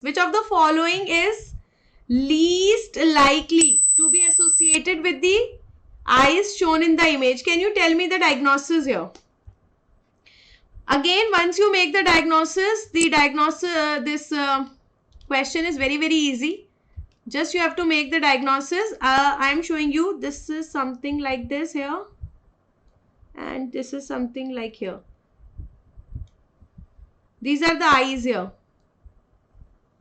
Which of the following is least likely to be associated with the eyes shown in the image? Can you tell me the diagnosis here? Again, once you make the diagnosis, this question is very easy. Just you have to make the diagnosis. I am showing you, this is something like this here, and this is something like here. These are the eyes here,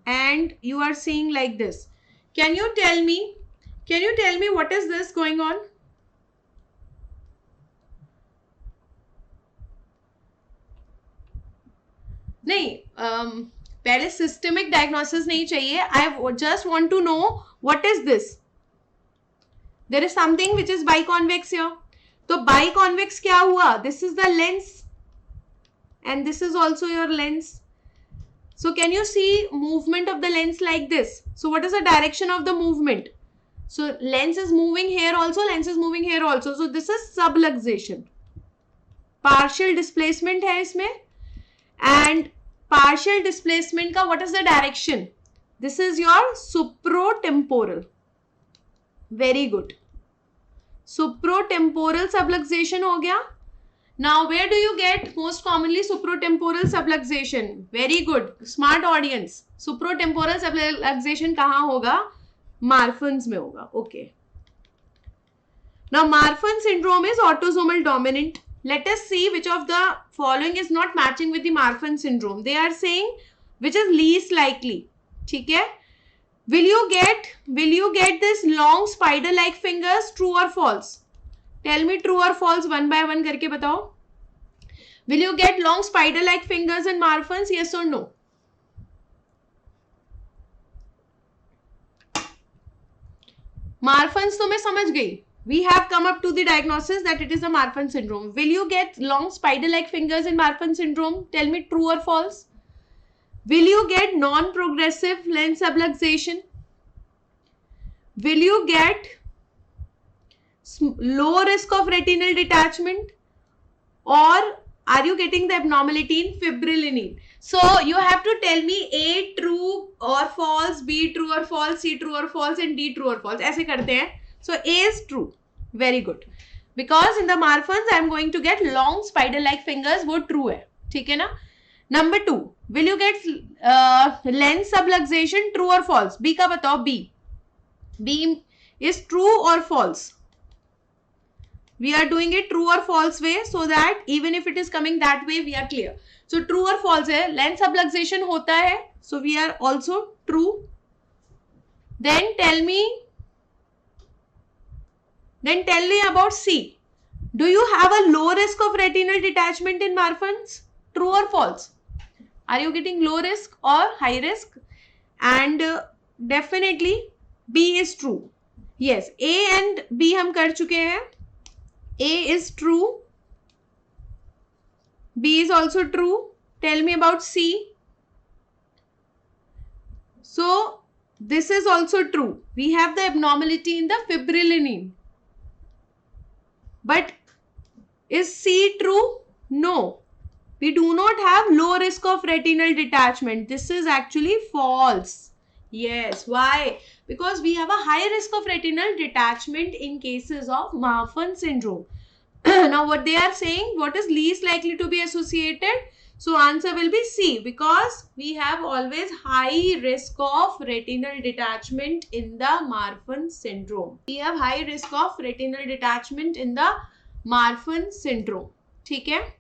and you are seeing like this. Can you tell me what is this going on? नहीं, पहले systemic diagnosis नहीं चाहिए. I just want to know what is this. There is something which is biconvex here. तो biconvex क्या हुआ? This is the lens and this is also your lens. So can you see movement of the lens like this? So what is the direction of the movement? So lens is moving here also, lens is moving here also. So this is subluxation. Partial displacement है इसमें, and partial displacement का what is the direction? This is your supratemporal. Very good. Supratemporal subluxation हो गया. Now, where do you get most commonly supratemporal subluxation? Very good, smart audience. Supratemporal subluxation कहाँ होगा? Marfan's में होगा. Okay. Now, Marfan syndrome is autosomal dominant. Let us see which of the following is not matching with the Marfan syndrome. They are saying which is least likely. ठीक है? Will you get this long spider-like fingers? True or false? Tell me true or false one by one करके बताओ. Will you get long spider-like fingers in Marfan's? Yes or no? Marfan's तो मैं समझ गई. We have come up to the diagnosis that it is a Marfan syndrome. Will you get long spider-like fingers in Marfan syndrome? Tell me true or false. Will you get non-progressive lens subluxation? Will you get low risk of retinal detachment, or are you getting the abnormality in fibrillin? So you have to tell me A true or false, B true or false, C true or false, and D true or false. ऐसे करते हैं. So A is true. Very good. Because in the Marfan's I am going to get long spider-like fingers. वो true है. ठीक है ना? Number 2. Will you get lens subluxation? True or false? B का बताओ. B is true or false? We are doing it true or false way, so that even if it is coming that way, we are clear. So true or false है, lens subluxation होता है, so we are also true. Then tell me about C. Do you have a low risk of retinal detachment in Marfan's? True or false? Are you getting low risk or high risk? And definitely B is true. Yes, A and B हम कर चुके हैं. A is true. B is also true. Tell me about C. So this is also true. We have the abnormality in the fibrillin. But is C true? No. We do not have low risk of retinal detachment. This is actually false. Yes. Why? Because we have a high risk of retinal detachment in cases of Marfan syndrome. Now what they are saying, what is least likely to be associated? So answer will be C, because we have always high risk of retinal detachment in the Marfan syndrome. We have high risk of retinal detachment in the Marfan syndrome. ठीक है?